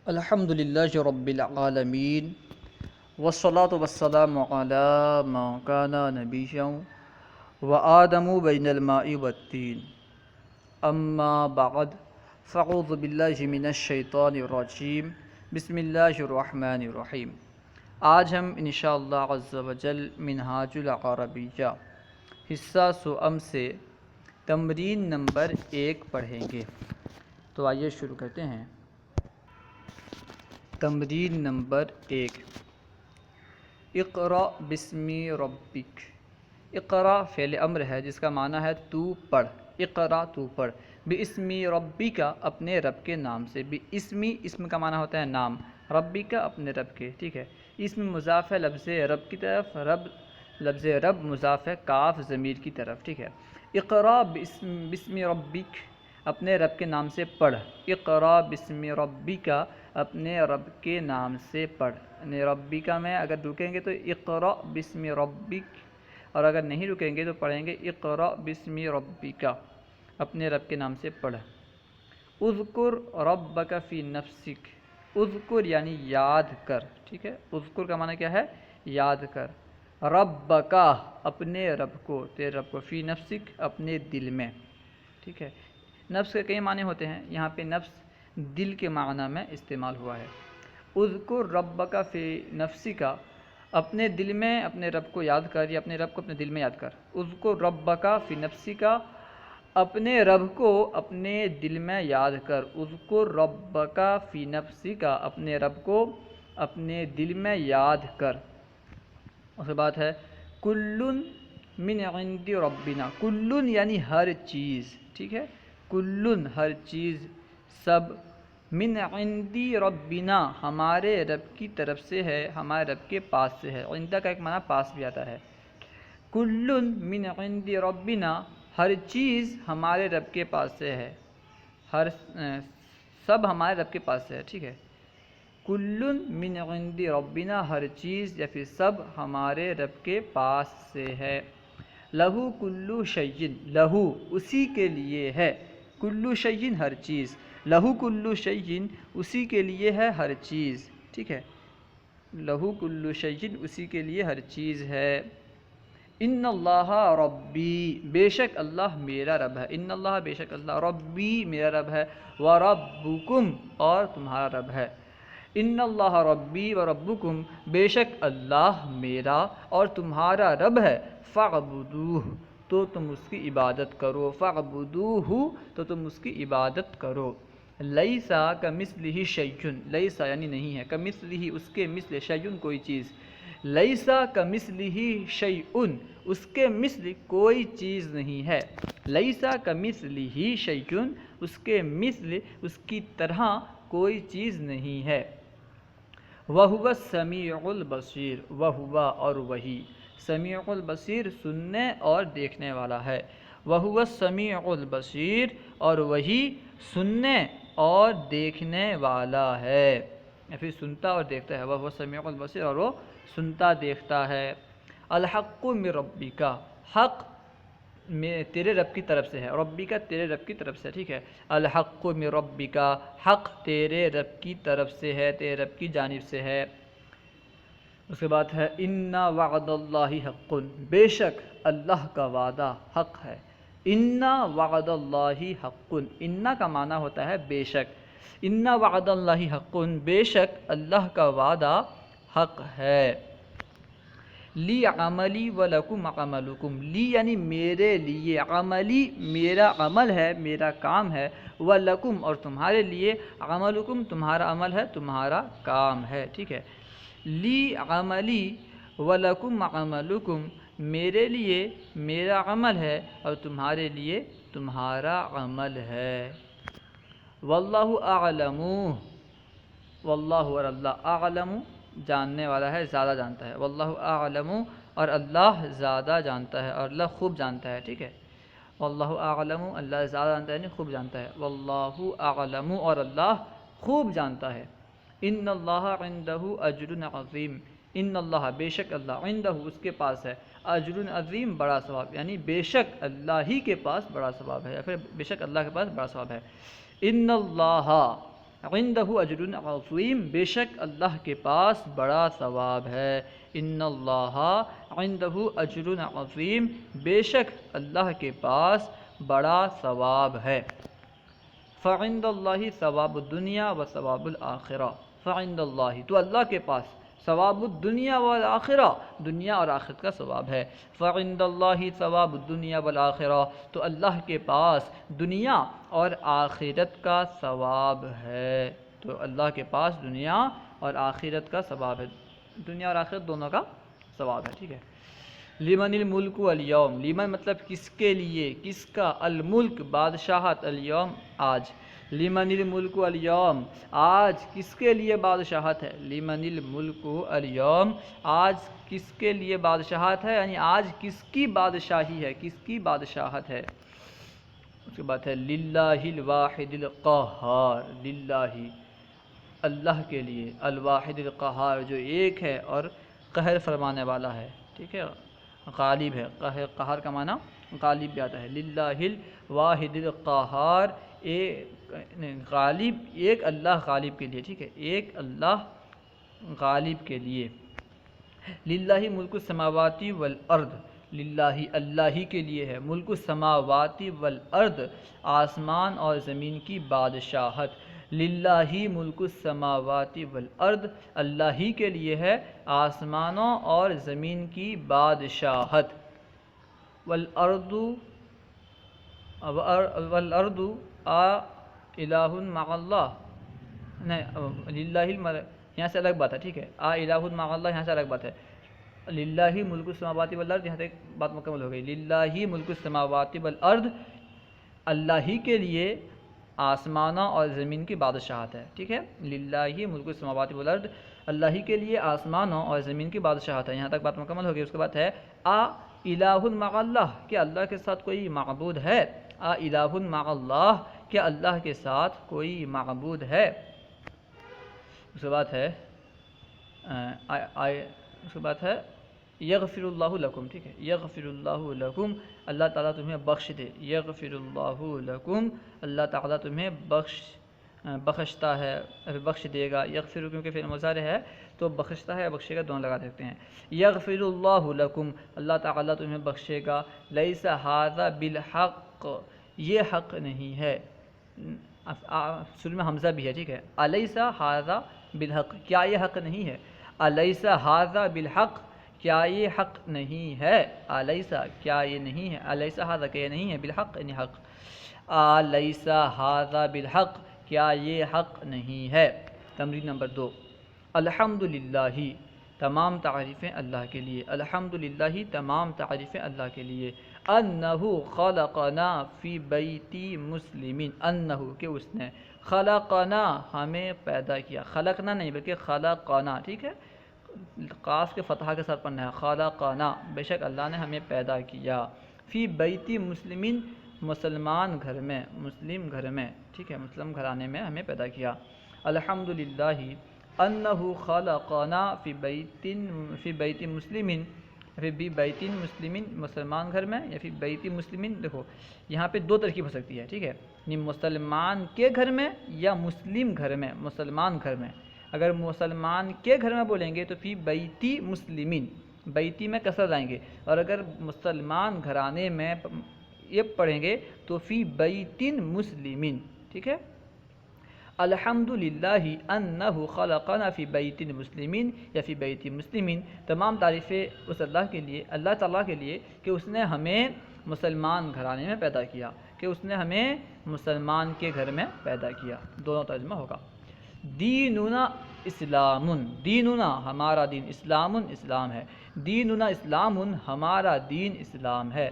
الحمد للہ رب العالمین والصلاة والسلام علی من کان نبیا وآدم بین الماء والطین اما بعد فاعوذ باللہ من الشیطان الرجیم بسم اللہ الرحمن الرحیم۔ آج ہم انشاءاللہ عز وجل منہاج العربیہ حصہ سوم سے تمرین نمبر 1 پڑھیں گے۔ تو آئیے شروع کرتے ہیں۔ تمرین نمبر 1، اقرأ بسم ربک۔ اقرأ فعل امر ہے جس کا معنی ہے تو پڑھ، اقرأ تو پڑھ، باسم ربک اپنے رب کے نام سے، اسم کا معنی ہوتا ہے نام، ربک اپنے رب کے، ٹھیک ہے۔ اسم مضاف ہے لفظ رب کی طرف، لفظ رب مضاف ہے کاف ضمیر کی طرف، ٹھیک ہے۔ اقرأ بسم ربک اپنے رب کے نام سے پڑھ، اقرأ بسم ربک اپنے رب کے نام سے پڑھ، یعنی ربک میں اگر رکیں گے تو اقرأ بسم ربک، اور اگر نہیں رکیں گے تو پڑھیں گے اقرأ بسم ربک اپنے رب کے نام سے پڑھ۔ اذکر ربک فی نفسک، اذکر یعنی یاد کر، ٹھیک ہے۔ اذکر کا معنی کیا ہے؟ یاد کر۔ ربک اپنے رب کو، تیرے رب کو، فی نفسک اپنے دل میں، ٹھیک ہے۔ نفس کے کئی معنی ہوتے ہیں، یہاں پہ نفس دل کے معنی میں استعمال ہوا ہے۔ اذکر ربک فی نفسک اپنے دل میں اپنے رب کو یاد کر، یا اپنے رب کو اپنے دل میں یاد کر۔ اذکر ربک فی نفسک اپنے رب کو اپنے دل میں یاد کر، اذکر ربک فی نفسک اپنے رب کو اپنے دل میں یاد کر۔ اس کے بعد ہے کل من عند ربنا، کل یعنی ہر چیز، ٹھیک ہے۔ کل ہر چیز، سب، من عند ربنا ہمارے رب کی طرف سے ہے، ہمارے رب کے پاس سے ہے۔ عند کا ایک معنی پاس بھی آتا ہے۔ کل من عند ربنا ہر چیز ہمارے رب کے پاس سے ہے، سب ہمارے رب کے پاس سے ہے، ٹھیک ہے۔ کل من عند ربنا ہر چیز یا پھر سب ہمارے رب کے پاس سے ہے۔ لہو کل شیء، لہو اسی کے لیے ہے، کل شیء ہر چیز، لہو کل شیء اسی کے لیے ہے ہر چیز، ٹھیک ہے۔ لہو کل شیء اسی کے لیے ہر چیز ہے۔ ان اللہ ربی بے شک اللہ میرا رب ہے، ان اللہ بے شک اللہ، ربی میرا رب ہے، وربکم اور تمہارا رب ہے۔ ان اللہ ربی وربکم بے شک اللہ میرا اور تمہارا رب ہے، فاعبدوہ تو تم اس کی عبادت کرو، فاعبدوہ تو تم اس کی عبادت کرو۔ لیسا کمثلہ شیء، لیسا یعنی نہیں ہے، کمثلہ اس کے مثل، شیء کوئی چیز، لیسا کمثلہ شیء اس کے مثل کوئی چیز نہیں ہے، لیسا کمثلہ شیء اس کے مثل اس کی طرح کوئی چیز نہیں ہے۔ وَهُوَ السَّمِيعُ الْبَصِيرُ، وَهُوَ اور وہی، سمیع البصیر سننے اور دیکھنے والا ہے۔ وَهُوَ السَّمِيعُ الْبَصِيرُ اور وہی سننے اور دیکھنے والا ہے، یا پھر سنتا اور دیکھتا ہے۔ وَهُوَ السَّمِيعُ الْبَصِيرُ اور وہ سنتا دیکھتا ہے۔ الحق من ربک، حق تیرے رب کی طرف سے ہے، ربی کا تیرے رب کی طرف سے، ٹھیک ہے۔ الحق من ربک حق تیرے رب کی طرف سے ہے، تیرے رب کی جانب سے ہے۔ اس کے بعد ہے ان وعد اللہ حق، بے شک اللہ کا وعدہ حق ہے۔ ان وعد اللہ حق، ان کا معنی ہوتا ہے بے شک، ان وعد اللہ حق بے شک اللہ کا وعدہ حق ہے۔ لی عملی ولکم عملکم، لی یعنی میرے لیے، عملی میرا عمل ہے، میرا کام ہے، ولکم اور تمہارے لیے، عملکم تمہارا عمل ہے، تمہارا کام ہے، ٹھیک ہے۔ لی عملی ولکم عملکم میرے لیے میرا عمل ہے اور تمہارے لیے تمہارا عمل ہے۔ واللہ اعلم، واللہ اور اللہ، اعلم جاننے والا ہے، زیادہ جانتا ہے، واللہ اعلم اور اللہ زیادہ جانتا ہے، اور اللہ خوب جانتا ہے، ٹھیک ہے۔ واللہ اعلم اللہ زیادہ جانتا ہے، یعنی خوب جانتا ہے۔ واللہ اعلم اور اللہ خوب جانتا ہے۔ ان اللہ عندہ اجر عظیم، ان اللہ بے شک اللہ، عندہ اس کے پاس ہے، اجر عظیم بڑا ثواب، یعنی بے شک اللہ ہی کے پاس بڑا ثواب ہے، یا پھر بے شک اللہ کے پاس بڑا ثواب ہے۔ ان اللہ عندہ اجر عظیم، بے شک اللہ کے پاس بڑا ثواب ہے، ان اللہ عندہ اجر عظیم، بے شک اللہ کے پاس بڑا ثواب ہے۔ فعند اللہ ثواب الدنیا و ثواب الآخرہ، فعند اللہ تو اللہ کے پاس ثواب الدنیا والآخرہ، دنیا اور آخرت کا ثواب ہے۔ فعند اللہ ثواب الدنیا والآخرہ، تو اللہ کے پاس دنیا اور آخرت کا ثواب ہے، تو اللہ کے پاس دنیا اور آخرت کا ثواب ہے، دنیا اور آخرت دونوں کا ثواب ہے، ٹھیک ہے۔ لمن الملک الیوم، لمن مطلب کس کے لیے، کس کا، الملک بادشاہت، الیوم آج، لمن الملک الیوم آج کس کے لیے بادشاہت ہے، لمن الملک الیوم آج کس کے لیے بادشاہت ہے، یعنی آج کس کی بادشاہی ہے، کس کی بادشاہت ہے۔ اس کے بعد ہے للہ الواحد القہار، للہ اللہ کے لیے، الواحد القہار جو ایک ہے اور قہر فرمانے والا ہے، ٹھیک ہے، غالب ہے، قہر کا معنی غالب بھی آتا ہے، للہ الواحد القہار، غالب، ایک اللہ غالب کے لیے، ٹھیک ہے، ایک اللہ غالب کے لیے۔ للہ ملک السماوات والارض، للہ اللہ ہی کے لیے ہے، ملک السماوات والارض آسمان اور زمین کی بادشاہت، للہ ملک السماوات والارض اللہ ہی کے لیے ہے آسمانوں اور زمین کی بادشاہت۔ والارض والارض الہ مع اللہ، نہیں للہ یہاں سے الگ بات ہے، ٹھیک ہے، الہ مع اللہ یہاں سے الگ بات ہے، للہ ملک السماوات والارض یہاں تک بات مکمل ہو گئی، للہ ملک السماوات والارض اللہ ہی کے لیے آسمانوں اور زمین کی بادشاہت ہے، ٹھیک ہے، للہ ملک السماوات والارض اللہ ہی کے لیے آسمانوں اور زمین کی بادشاہت ہے، یہاں تک بات مکمل ہو گئی۔ اس کے بعد ہے الہ مع اللہ، کہ اللہ کے ساتھ کوئی معبود ہے، الہ مع اللہ، کہ اللہ کے ساتھ کوئی معبود ہے۔ اس کے بعد ہے یغفر اللہ لکم، ٹھیک ہے، یغفر اللہ لکم، اللہ تعالیٰ تمہیں بخش دے، یغفر اللہ لکم، اللہ تعالیٰ تمہیں بخشتا ہے، بخش دے گا، یغفر کیونکہ فعل مضارع ہے تو بخشتا ہے بخشے گا دونوں لگا سکتے ہیں، یغفر اللہ لکم، اللہ تعالیٰ تمہیں بخشے گا، لیس ھذا بالحق، یہ حق نہیں ہے، شروع میں حمزہ بھی ہے، ٹھیک ہے، الیس ھذا بالحق، کیا یہ حق نہیں ہے، الیس ھذا بالحق، کیا یہ حق نہیں ہے، الیس کیا یہ نہیں ہے، الیس ھذا کہ یہ نہیں ہے، بالحق یعنی حق، الیس ھذا بالحق کیا یہ حق نہیں ہے۔ تمرین نمبر 2، الحمدللہ تمام تعریفیں اللہ کے لیے، الحمدللہ تمام تعریفیں اللہ کے لیے، انہ خلقنا فی بیت مسلم، انہ کہ اس نے، خلقنا ہمیں پیدا کیا، خلقنا نہیں بلکہ خلقنا، ٹھیک ہے، قاف کے فتحہ کے ساتھ پڑھنا ہے، خلقنا، بے شک اللہ نے ہمیں پیدا کیا، فی بیت مسلمین مسلمان گھر میں، مسلم گھر میں، ٹھیک ہے، مسلم گھرانے میں ہمیں پیدا کیا، الحمدللہ انہ خلقنا فی بیت مسلمین، فی بیت مسلمین مسلمان گھر میں، یا فی بیت مسلمین، دیکھو یہاں پہ دو ترکیب ہو سکتی ہے، ٹھیک ہے، یعنی مسلمان کے گھر میں یا مسلم گھر میں، مسلمان گھر میں، اگر مسلمان کے گھر میں بولیں گے تو فی بیتی مسلمین، بیتی میں کسر لائیں گے، اور اگر مسلمان گھرانے میں یہ پڑھیں گے تو فی بیت مسلمین، ٹھیک ہے، الحمدللہ انہ خلقنا فی بیت مسلمین یا فی بیت مسلمین، تمام تعریفیں اس اللہ کے لیے، اللہ تعالیٰ کے لیے کہ اس نے ہمیں مسلمان گھرانے میں پیدا کیا، کہ اس نے ہمیں مسلمان کے گھر میں پیدا کیا، دونوں ترجمہ ہوگا۔ دیننا اسلام، دیننا ہمارا دین، اسلام اسلام ہے، دیننا اسلام ہمارا دین اسلام ہے،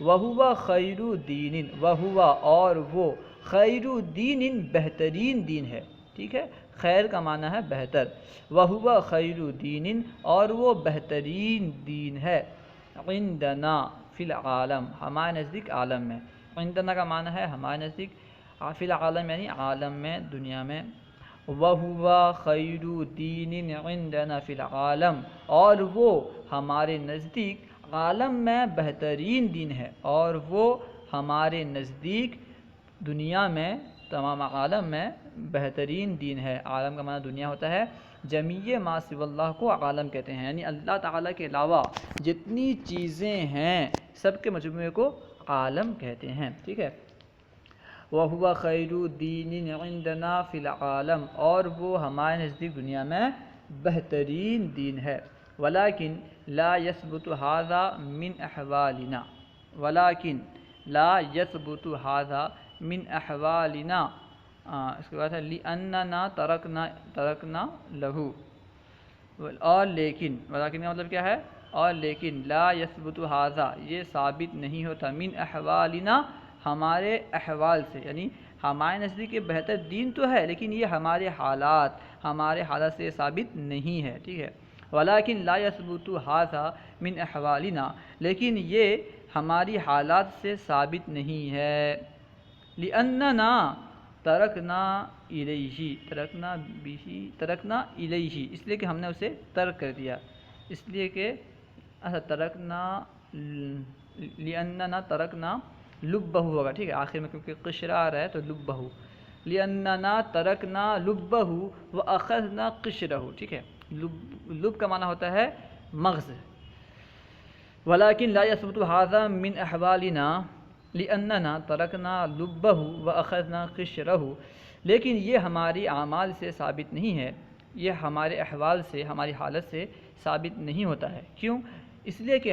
وہوا خیر دین، وہوا اور وہ، خیر دین بہترین دین ہے، ٹھیک ہے، خیر کا معنی ہے بہتر، وہوا خیر دین اور وہ بہترین دین ہے، عندنا فی العالم ہمارے نزدیک عالم میں، عندنا کا معنی ہے ہمارے نزدیک، فی العالم یعنی عالم میں، دنیا میں، وہوا خیر دین عندنا فی العالم اور وہ ہمارے نزدیک عالم میں بہترین دین ہے، اور وہ ہمارے نزدیک دنیا میں، تمام عالم میں بہترین دین ہے۔ عالم کا معنی دنیا ہوتا ہے، جمیع ما سوی اللہ کو عالم کہتے ہیں، یعنی اللہ تعالیٰ کے علاوہ جتنی چیزیں ہیں سب کے مجموعے کو عالم کہتے ہیں، ٹھیک ہے۔ وَهُوَ خَيْرُ دِينٍ عِندَنَا فِي الْعَالَمِ، اور وہ ہمارے نزدیک دنیا میں بہترین دین ہے۔ وَلَكِنْ لَا يَثْبُتُ هَذَا مِنْ أَحْوَالِنَا، وَلَكِنْ لَا يَثْبُتُ هَذَا مِنْ أَحْوَالِنَا، اس کے بعد ہے لِأَنَّنَا تَرَكْنَا لَهُ، اور لیکن، ولیکن کا مطلب کیا ہے، اور لیکن لا یثبت ھذا، یہ ثابت نہیں ہوتا، من احوالنا، ہمارے احوال سے، یعنی ہمارے نزدیک یہ بہتر دین تو ہے لیکن یہ ہمارے حالات سے ثابت نہیں ہے، ٹھیک ہے۔ ولیکن لا یثبت ھذا من احوالنا، لیکن یہ ہماری حالات سے ثابت نہیں ہے، لأننا ترکنا الیہ، اس لیے کہ ہم نے اسے ترک کر دیا، اس لیے کہ لأننا ترکنا لبہ ہوگا، ٹھیک ہے، آخر میں کیونکہ قشر آ رہا ہے تو لبہ، لأننا ترکنا لبہ واخذنا قشرہ، ٹھیک ہے۔ لب کا معنی ہوتا ہے مغز۔ ولیکن لا یثبت ھذا من احوالنا لأننا ترکنا لبہ واخذنا قشرہ، لیکن یہ ہماری اعمال سے ثابت نہیں ہے، یہ ہمارے احوال سے، ہماری حالت سے ثابت نہیں ہوتا ہے، کیوں؟ اس لیے کہ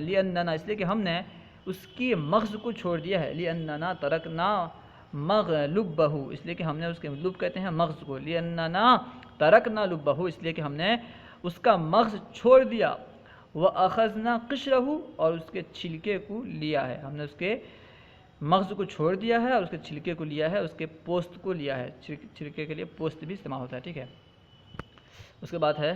لأننا، اس لیے کہ ہم نے اس کی مغز کو چھوڑ دیا ہے، لأننا ترکنا لبہ، اس لیے کہ ہم نے اس کے لب کہتے ہیں مغز کو، لأننا ترکنا لبہ، اس لیے کہ ہم نے اس کا مغز چھوڑ دیا، وَأَخَذْنَا قِشْرَهُ، اور اس کے چھلکے کو لیا ہے، ہم نے اس کے مغز کو چھوڑ دیا ہے اور اس کے چھلکے کو لیا ہے، اس کے پوست کو لیا ہے، چھلکے کے لیے پوست بھی استعمال ہوتا ہے، ٹھیک ہے۔ اس کے بعد ہے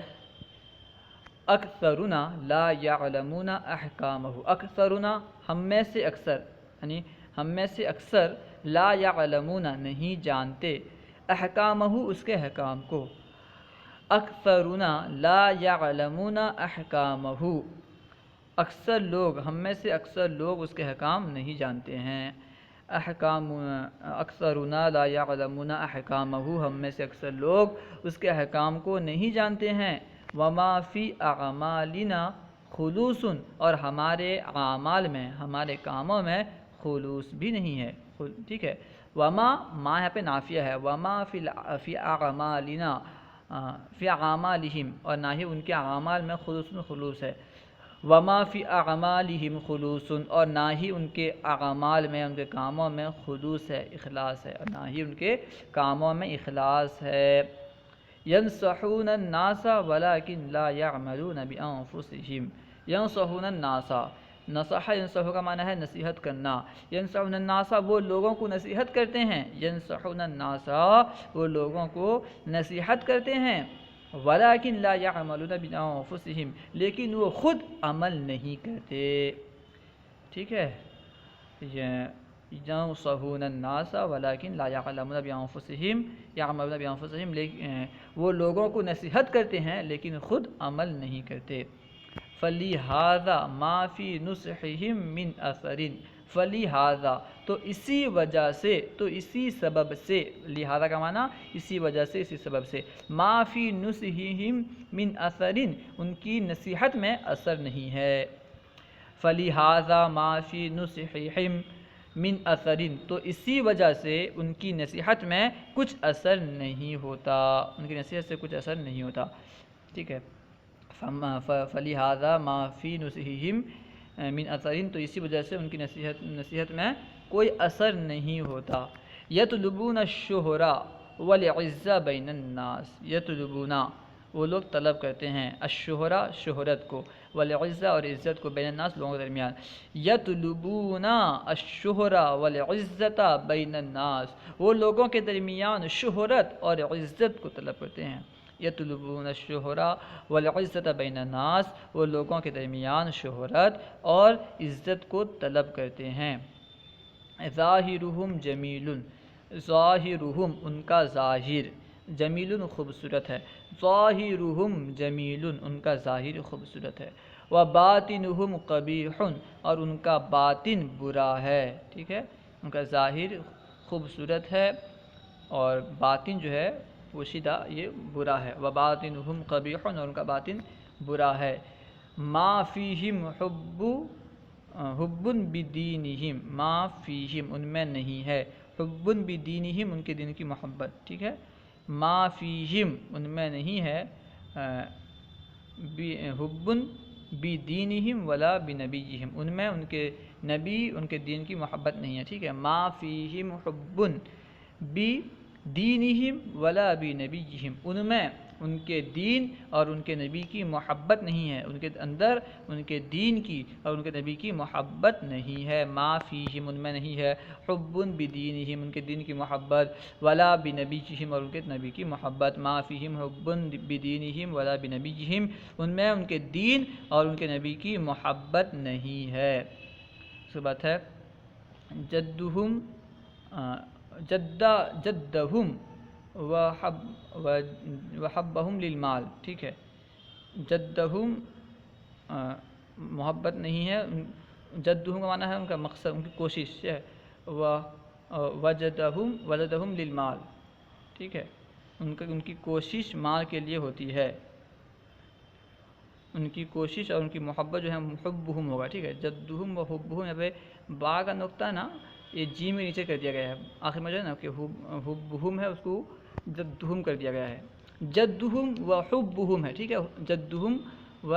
اکثرنا لا یعلمون احکامہ، اکثرنا ہم میں سے اکثر، یعنی ہم میں سے اکثر لا یعلمون نہیں جانتے، احکامہ اس کے احکام کو، اکثرنا لا یعلمون احکامہ، اکثر لوگ، ہم میں سے اکثر لوگ اس کے احکام نہیں جانتے ہیں، اکثرنا لا یعلمون احکامہ، ہم میں سے اکثر لوگ اس کے احکام کو نہیں جانتے ہیں، وما فی اعمالنا خلوص، اور ہمارے اعمال میں، ہمارے کاموں میں خلوص بھی نہیں ہے، ٹھیک ہے۔ وما، ما یہاں پہ نافیہ ہے، وما فی اعمالنا، فی اعمالہم، اور نہ ہی ان کے اعمال میں خلوص ہے، وما فی اعمالہم خلوص، اور نہ ہی ان کے اعمال میں، ان کے کاموں میں خلوص ہے، اخلاص ہے، اور نہ ہی ان کے کاموں میں اخلاص ہے۔ ینصحون الناس ولکن لا یعملون بانفسہم، ینصحون الناس، نصح، ینصح کا معنی ہے نصیحت کرنا، ینصحون الناس وہ لوگوں کو نصیحت کرتے ہیں، ینصحون الناس وہ لوگوں کو نصیحت کرتے ہیں، ولیکن لا یعملون بانفسہم لیکن وہ خود عمل نہیں کرتے، ٹھیک ہے۔ ینصحون الناس ولکن لا یعلمون بانفسہم، یعملون بانفسہم، وہ لوگوں کو نصیحت کرتے ہیں لیکن خود عمل نہیں کرتے۔ فلہذا ما فی نصحہم من اثر، فلہذا تو اسی وجہ سے، تو اسی سبب سے، لہذا کا معنی اسی وجہ سے، اسی سبب سے، ما فی نصحہم من اثر ان کی نصیحت میں اثر نہیں ہے، فلہذا ما فی نصحہم من اثر تو اسی وجہ سے ان کی نصیحت میں کچھ اثر نہیں ہوتا، ان کی نصیحت سے کچھ اثر نہیں ہوتا، ٹھیک ہے۔ فلہذا ما فی نصحہم من اثر تو اسی وجہ سے ان کی نصیحت میں کوئی اثر نہیں ہوتا۔ یطلبون الشہرۃ والعزۃ بین الناس، یطلبون وہ لوگ طلب کرتے ہیں، الشہرۃ شہرت کو، والعزۃ اور عزت کو، بین الناس لوگوں کے درمیان، یطلبون الشہرۃ والعزۃ بین الناس وہ لوگوں کے درمیان شہرت اور عزت کو طلب کرتے ہیں، یطلبون الشہرۃ والعزۃ بین الناس وہ لوگوں کے درمیان شہرت اور عزت کو طلب کرتے ہیں۔ ظاہرہم جمیل، ظاہرہم ان کا ظاہر، جمیل خوبصورت ہے، ظاہرہم جمیل ان کا ظاہر خوبصورت ہے، وباطنہم قبیح اور ان کا باطن برا ہے، ٹھیک ہے، ان کا ظاہر خوبصورت ہے، اور باطن جو ہے پوشیدہ یہ برا ہے، وباطنہم قبیح، اور ان کا باطن برا ہے، ما فیہم حب بدینہم، ما فیہم ان میں نہیں ہے، حب بدینہم ان کے دین کی محبت، ٹھیک ہے، ما فیہم ان میں نہیں ہے حب بدینہم ولا بنبیہم، ان میں ان کے نبی ان کے دین کی محبت نہیں ہے، ٹھیک ہے، ما فیہم حب بدینہم ولا بنبیہم، ان میں ان کے دین اور ان کے نبی کی محبت نہیں ہے، ان کے اندر ان کے دین کی اور ان کے نبی کی محبت نہیں ہے، ما فیہم ان میں نہیں ہے حب بدینہم ان کے دین کی محبت، ولا بنبیہم اور ان کے نبی کی محبت، ما فیہم حب بدینہم ولا بنبیہم ان میں ان کے دین اور ان کے نبی کی محبت نہیں ہے۔ اس کے بعد ہے جدہم جدہم وحبہم للمال، ٹھیک ہے، جدہم محبت نہیں ہے، جدہم کا معنی ہے ان کا مقصد، ان کی کوشش ہے، وجدہم للمال، ٹھیک ہے، ان کی کوشش مال کے لیے ہوتی ہے، ان کی کوشش اور ان کی محبت جو ہے حبہم ہوگا، ٹھیک ہے، جدہم و حبہم، یہاں پہ با کا نقطہ نا یہ جیم کے نیچے کر دیا گیا ہے، آخر میں جو ہے نا کہ حبہم ہے اس کو جدہم کر دیا گیا ہے، جدہم و حبہم ہے، ٹھیک ہے، جدہم و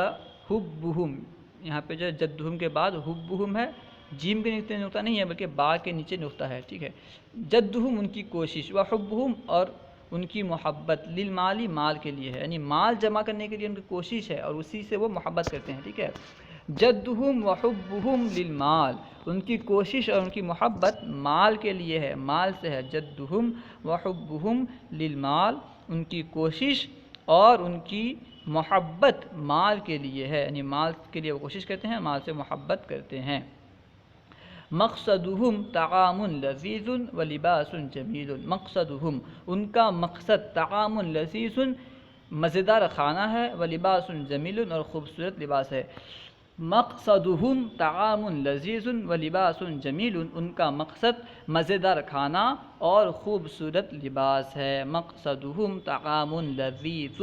حبہم، یہاں پہ جو ہے جدہم کے بعد حبہم ہے، جیم کے نیچے نقطہ نہیں ہے بلکہ با کے نیچے نقطہ ہے، ٹھیک ہے، جدہم ان کی کوشش، و حبہم اور ان کی محبت، للمالی مال کے لیے ہے، یعنی مال جمع کرنے کے لیے ان کی کوشش ہے اور اسی سے وہ محبت کرتے ہیں، ٹھیک ہے، جدہم و حبہم للمال ان کی کوشش اور ان کی محبت مال کے لیے ہے، مال سے ہے، جدہم و حبہم للمال ان کی کوشش اور ان کی محبت مال کے لیے ہے، یعنی مال کے لیے وہ کوشش کرتے ہیں، مال سے محبت کرتے ہیں، مقصدہم طعام لذیذ و لباس جمیل، مقصدہم ان کا مقصد طعام لذیذ مزیدار کھانا ہے، و لباس جمیل اور خوبصورت لباس ہے، مقصدہم طعام لذیذ و لباس جمیل ان کا مقصد مزیدار کھانا اور خوبصورت لباس ہے، مقصدہم طعام لذیذ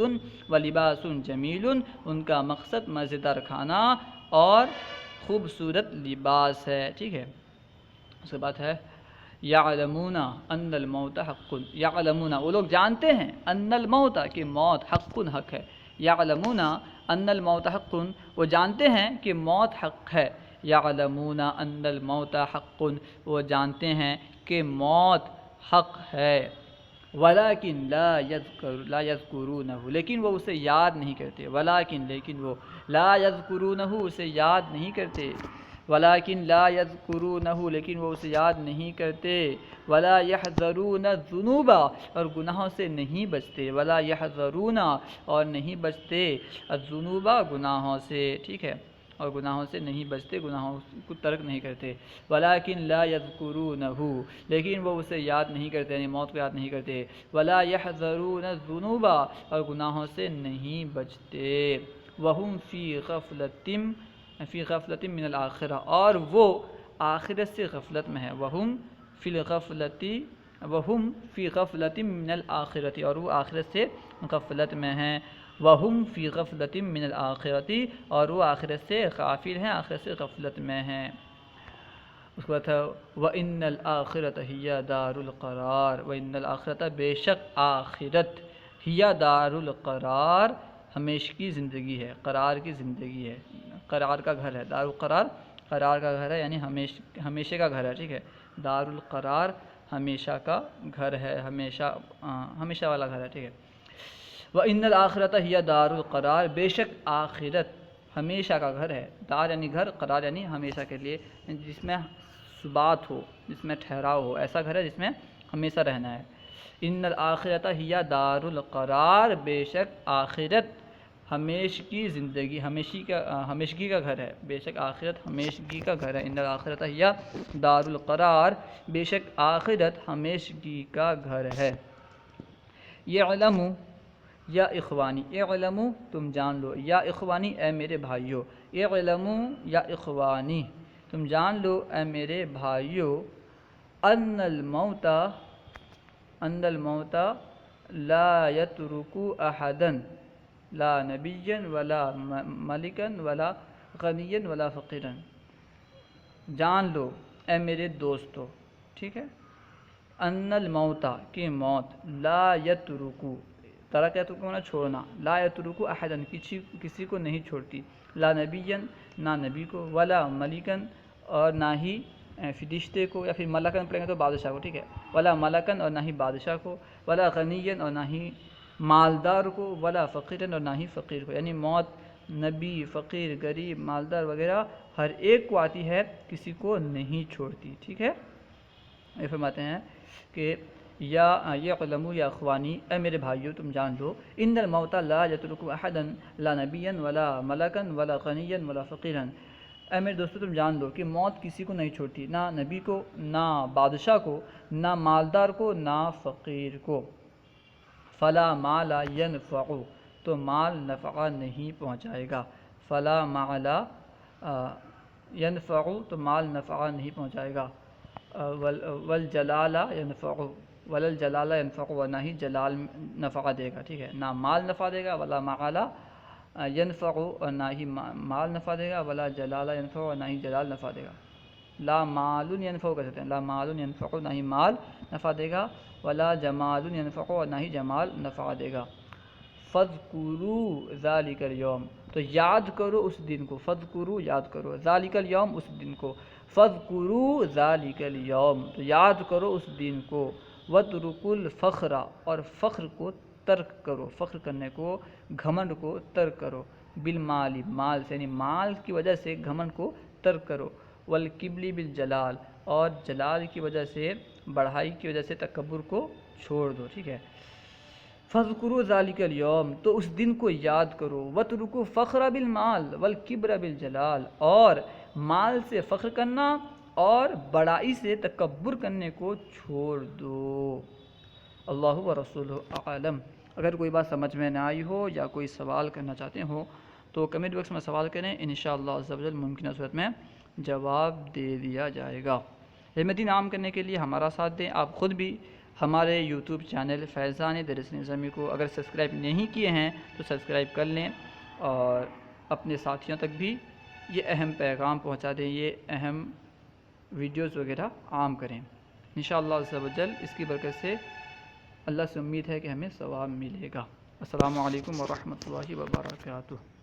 و لباس جمیل ان کا مقصد مزیدار کھانا اور خوبصورت لباس ہے، ٹھیک ہے، اس کے بعد ہے یعلمون ان الموت حق، یعلمون وہ لوگ جانتے ہیں، ان الموت کہ موت حق حق ہے، یعلمون ان الموت حق وہ جانتے ہیں کہ موت حق ہے، یعلمون ان الموت حق وہ جانتے ہیں کہ موت حق ہے، ولیکن لا یذکرونہ لیکن وہ اسے یاد نہیں کرتے، لیکن وہ لا یذکرونہ اسے یاد نہیں کرتے، ولیکن لا یذکرونہ لیکن وہ اسے یاد نہیں کرتے، ولا یحذرون الذنوب اور گناہوں سے نہیں بچتے، ولا یحذرون اور نہیں بچتے الذنوب گناہوں سے، ٹھیک ہے، اور گناہوں سے نہیں بچتے، گناہوں کو ترک نہیں کرتے، ولیکن لا یذکرونہ لیکن وہ اسے یاد نہیں کرتے، یعنی موت کو یاد نہیں کرتے، ولا یحذرون الذنوب اور گناہوں سے نہیں بچتے، وہم فی غفلۃ من الآخرہ اور وہ آخرت سے غفلت میں ہے، وہم فی غفلۃ من الآخرۃ اور وہ آخرت سے غفلت میں ہیں، وہم فی غفلۃ من الآخرۃ اور وہ آخرت سے غافل ہیں، آخرت سے غفلت میں ہیں۔ اس کے بعد ہے وَإِنَّ الْآخِرَةَ هِيَ دَارُ الْقَرَارِ وَإِنَّ الْآخِرَةَ بے شک آخرت ہی دار القرار ہمیشگی زندگی ہے، قرار کی زندگی ہے، قرار کا گھر ہے، دار القرار قرار کا گھر ہے، یعنی ہمیشہ کا گھر ہے، ٹھیک ہے، دار القرار ہمیشہ کا گھر ہے، ہمیشہ والا گھر ہے، ٹھیک ہے، وَإِنَّ الْآخِرَةَ هِيَ دَارُ الْقَرَارِ بے شک آخرت ہمیشہ کا گھر ہے، دار یعنی گھر، قرار یعنی ہمیشہ کے لیے، جس میں ثبات ہو، جس میں ٹھہراؤ ہو، ایسا گھر ہے جس میں ہمیشہ رہنا ہے، ان الآخرۃ ہی دار القرار بے شک آخرت ہمیشگی زندگی ہمیشگی کا گھر ہے، بے شک آخرت ہمیشگی کا گھر ہے، ان الآخرۃ ہی دار القرار بے شک آخرت ہمیشگی کا گھر ہے، یعلمو یا اخوانی، اعلمو تم جان لو، یا اخوانی اے میرے بھائیو، اعلمو یا اخوانی تم جان لو اے میرے بھائیو، ان الموت ان الموت لا یترک احدا لا نبیا ولا ملکا ولا غنیا ولا فقیرا. جان لو اے میرے دوستو، ٹھیک ہے، ان الموت کی موت، لا یترکو، ترک یترکو ہونا چھوڑنا، لا یترکو احدا کسی کو نہیں چھوڑتی، لا نبیا نہ نبی کو، ولا ملکن اور نہ ہی فرشتے کو، یا پھر ملکن پڑھیں گے تو بادشاہ کو، ٹھیک ہے، ولا ملکن اور نہ ہی بادشاہ کو، ولا غنیًا اور نہ ہی مالدار کو، ولا فقیرن اور نہ ہی فقیر کو. یعنی موت نبی، فقیر، غریب، مالدار وغیرہ ہر ایک کو آتی ہے، کسی کو نہیں چھوڑتی. ٹھیک ہے، یہ فرماتے ہیں کہ یا یعلموا یا اخوانی، اے میرے بھائیو تم جان لو، ان الموت لا یترک احدا لا نبیا ولا ملکا ولا غنیا ولا فقیرا. اے میرے دوستو تم جان لو کہ موت کسی کو نہیں چھوڑتی، نہ نبی کو، نہ بادشاہ کو، نہ مالدار کو، نہ فقیر کو. فلا مال ینفع، تو مال نفع نہیں پہنچائے گا. فلا مال ینفع، تو مال نفع نہیں پہنچائے گا. والجلال ینفع، وللجلال ینفع، و نہ ہی جلال نفع دے گا. ٹھیک ہے، نہ مال نفع دے گا، ولا مال ینفع، اور نہ ہی مال نفع دے گا، ولا جلال ینفع، اور نہ ہی جلال نفع دے گا. لا مال ینفع کہہ سکتے ہیں، لا مال ینفع، نہ ہی مال نفع دے گا، ولا جمال ینفع، اور نہ ہی جمال نفع دے گا. فاذکروا ذلک الیوم، تو یاد کرو اس دن کو. فاذکروا یاد کرو، ذلک الیوم اس دن کو. فاذکروا ذلک الیوم، تو یاد کرو اس دن کو. واترکوا الفخر، اور فخر کو ترک کرو، فخر کرنے کو، گھمنڈ کو ترک کرو. بالمال، مال سے، یعنی مال کی وجہ سے گھمنڈ کو ترک کرو. والکبر بالجلال، اور جلال کی وجہ سے، بڑھائی کی وجہ سے تکبر کو چھوڑ دو. ٹھیک ہے، فاذکروا ذلک الیوم، تو اس دن کو یاد کرو. واترکوا فخر بالمال والکبر بالجلال، اور مال سے فخر کرنا اور بڑائی سے تکبر کرنے کو چھوڑ دو. اللہ و رسولہ اعلم. اگر کوئی بات سمجھ میں نہ آئی ہو یا کوئی سوال کرنا چاہتے ہو تو کمنٹ باکس میں سوال کریں، انشاءاللہ عز و جل ممکنہ صورت میں جواب دے دیا جائے گا. علم دین عام کرنے کے لیے ہمارا ساتھ دیں. آپ خود بھی ہمارے یوٹیوب چینل فیضان درس نظامی کو اگر سبسکرائب نہیں کیے ہیں تو سبسکرائب کر لیں، اور اپنے ساتھیوں تک بھی یہ اہم پیغام پہنچا دیں، یہ اہم ویڈیوز وغیرہ عام کریں. انشاءاللہ عز و جل اس کی برکت سے اللہ سے امید ہے کہ ہمیں ثواب ملے گا. السلام علیکم ورحمۃ اللہ وبرکاتہ.